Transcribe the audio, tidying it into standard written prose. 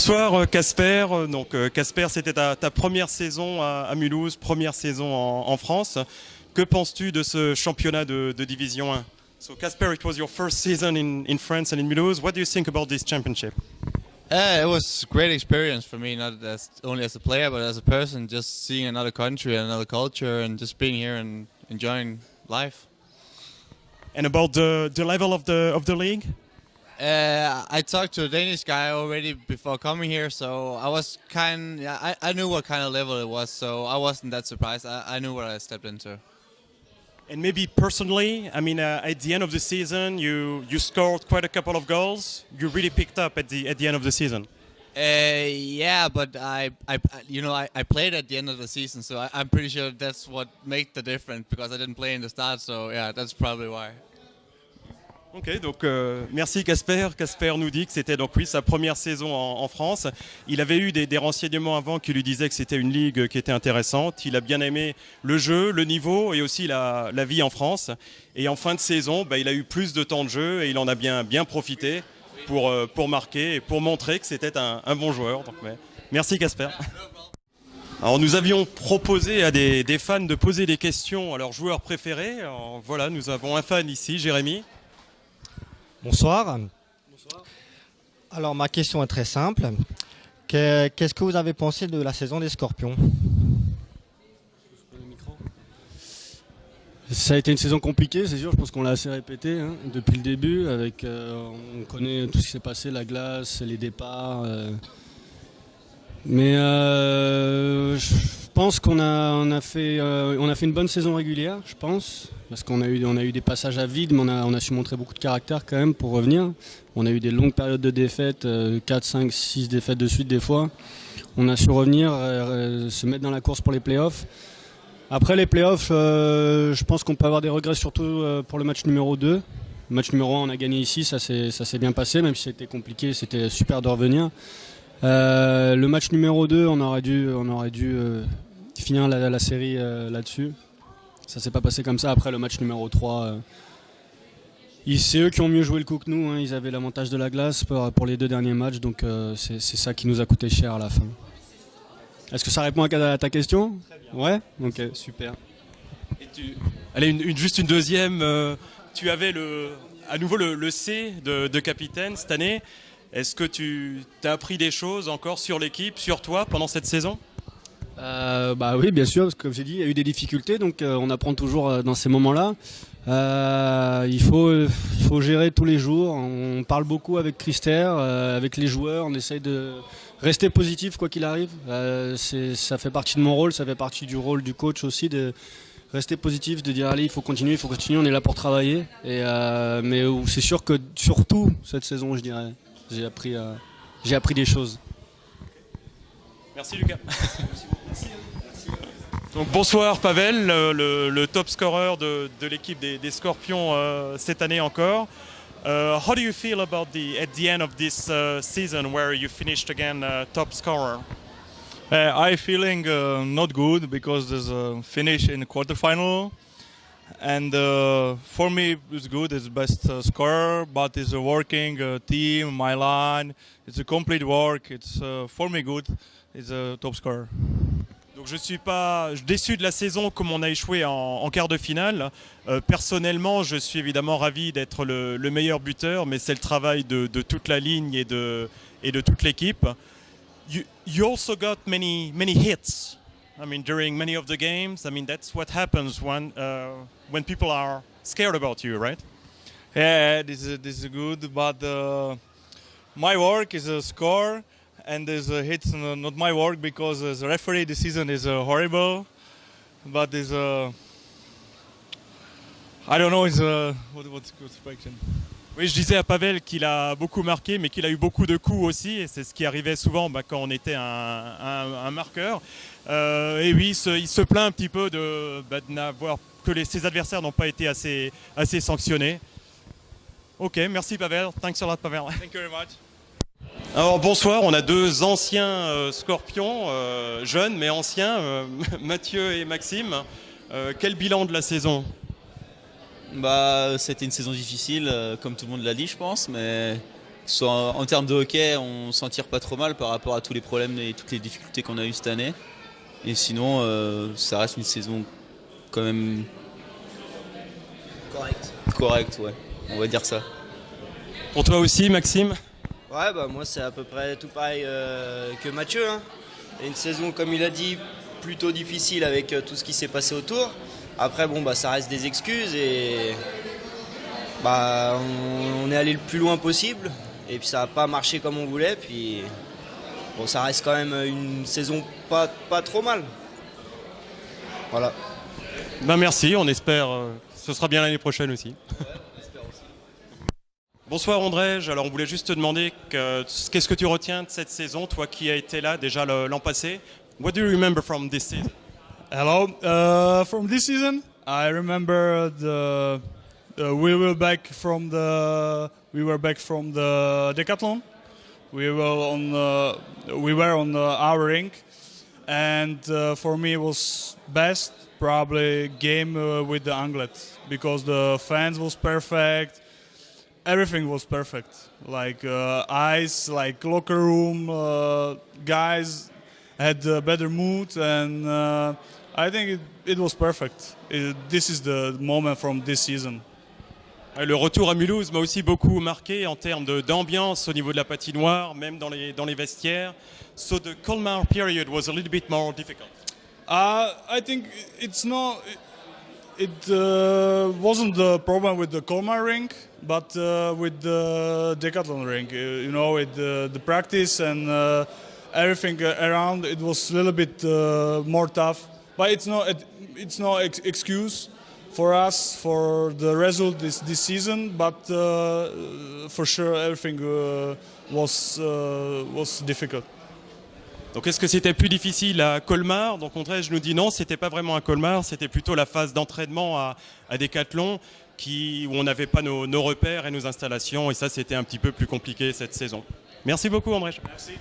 Bonsoir Casper. Donc Casper, c'était ta première saison à Mulhouse, première saison en France. Que penses-tu de ce championnat de Division 1? So Casper, it was your first season in France and in Mulhouse. What do you think about this championship? It was a great experience for me, not as only as a player, but as a person. Just seeing another country, another culture, and just being here and enjoying life. And about the level of the league? I talked to a Danish guy already before coming here, so I was I knew what kind of level it was, so I wasn't that surprised. I knew what I stepped into. And maybe personally, I mean, at the end of the season, you scored quite a couple of goals. You really picked up at the end of the season. Yeah, but I played at the end of the season, so I'm pretty sure that's what made the difference because I didn't play in the start. So yeah, that's probably why. Ok, donc merci Casper. Casper nous dit que c'était donc oui sa première saison en France. Il avait eu des renseignements avant qui lui disaient que c'était une ligue qui était intéressante. Il a bien aimé le jeu, le niveau et aussi la vie en France. Et en fin de saison, il a eu plus de temps de jeu et il en a bien profité pour marquer et pour montrer que c'était un bon joueur. Donc, merci Casper. Alors nous avions proposé à des fans de poser des questions à leurs joueurs préférés. Alors, voilà, nous avons un fan ici, Jérémy. Bonsoir. Alors ma question est très simple. Qu'est-ce que vous avez pensé de la saison des Scorpions? Ça a été une saison compliquée, c'est sûr. Je pense qu'on l'a assez répété depuis le début. On connaît tout ce qui s'est passé, la glace, les départs. Mais je pense qu'on a fait une bonne saison régulière, je pense. Parce qu'on a eu des passages à vide, mais on a su montrer beaucoup de caractère quand même pour revenir. On a eu des longues périodes de défaites, 4, 5, 6 défaites de suite des fois. On a su revenir, se mettre dans la course pour les playoffs. Après les playoffs, je pense qu'on peut avoir des regrets surtout pour le match numéro 2. Le match numéro 1, on a gagné ici, ça s'est bien passé, même si c'était compliqué, c'était super de revenir. Le match numéro 2, on aurait dû finir la série là-dessus. Ça s'est pas passé comme ça. Après le match numéro 3, c'est eux qui ont mieux joué le coup que nous. Ils avaient l'avantage de la glace pour les 2 derniers matchs, donc c'est ça qui nous a coûté cher à la fin. Est-ce que ça répond à ta question? Très bien. Ouais. Ok, super. Et allez, juste une deuxième. Tu avais à nouveau le C de capitaine cette année. Est-ce que tu as appris des choses encore sur l'équipe, sur toi pendant cette saison? Oui, bien sûr, parce que comme j'ai dit, il y a eu des difficultés, donc on apprend toujours dans ces moments-là. Il faut gérer tous les jours. On parle beaucoup avec Christer, avec les joueurs. On essaye de rester positif quoi qu'il arrive. Ça fait partie de mon rôle, ça fait partie du rôle du coach aussi de rester positif, de dire allez, il faut continuer, on est là pour travailler. Mais c'est sûr que surtout cette saison, je dirais, j'ai appris des choses. Merci Lucas. Donc, bonsoir Pavel, le top scorer de l'équipe des Scorpions cette année encore. How do you feel about at the end of this season where you finished again top scorer? I feeling not good because there's a finish in the quarterfinal, and for me it's good. It's best scorer, but it's a working team, my line. It's a complete work. It's for me good. It's a top scorer. Donc je suis pas déçu de la saison comme on a échoué en quart de finale. Personnellement, je suis évidemment ravi d'être le meilleur buteur, mais c'est le travail de toute la ligne et de toute l'équipe. You also got many hits. I mean, during many of the games. I mean, that's what happens when people are scared about you, right? Yeah, this is good, but my work is a score. And there's hits not my work because as a referee the season is horrible, but there's I don't know, what's good question. Oui, je disais à Pavel qu'il a beaucoup marqué, mais qu'il a eu beaucoup de coups aussi, et c'est ce qui arrivait souvent quand on était un marqueur. Et oui, il se plaint un petit peu de n'avoir que ses adversaires n'ont pas été assez sanctionnés. Ok, merci Pavel. Thanks a lot Pavel. Thank you very much. Alors bonsoir, on a 2 anciens Scorpions, jeunes mais anciens, Mathieu et Maxime. Quel bilan de la saison? C'était une saison difficile, comme tout le monde l'a dit, je pense, mais soit en termes de hockey, on s'en tire pas trop mal par rapport à tous les problèmes et toutes les difficultés qu'on a eues cette année. Et sinon, ça reste une saison quand même correcte, ouais. On va dire ça. Pour toi aussi, Maxime? Ouais, bah moi c'est à peu près tout pareil que Mathieu. Hein. Et une saison, comme il a dit, plutôt difficile avec tout ce qui s'est passé autour. Après, bon, bah ça reste des excuses et bah on est allé le plus loin possible. Et puis ça n'a pas marché comme on voulait. Puis bon, ça reste quand même une saison pas trop mal. Voilà. Ben merci, on espère ce sera bien l'année prochaine aussi. Bonsoir André, alors on voulait juste te demander qu'est-ce que tu retiens de cette saison, toi qui as été là déjà l'an passé. What do you remember from this season? Hello, from this season, I remember we were back from the decathlon. We were on our rink, and for me it was best probably game with the Anglet because the fans was perfect. Everything was perfect, like ice, like locker room, guys had a better mood, and I think it was perfect. This is the moment from this season. Le retour à Mulhouse m'a aussi beaucoup marqué en termes d'ambiance au niveau de la patinoire, même dans les vestiaires. So the Colmar period was a little bit more difficult. I think it's not. It wasn't the problem with the Colmar rink, but with the Decathlon rink. With the practice and everything around, it was a little bit more tough. But it's no excuse for us for the result this season. But for sure, everything was difficult. Donc est-ce que c'était plus difficile à Colmar? Donc André, je nous dis non, c'était pas vraiment à Colmar, c'était plutôt la phase d'entraînement à Decathlon où on n'avait pas nos repères et nos installations, et ça c'était un petit peu plus compliqué cette saison. Merci beaucoup André. Merci.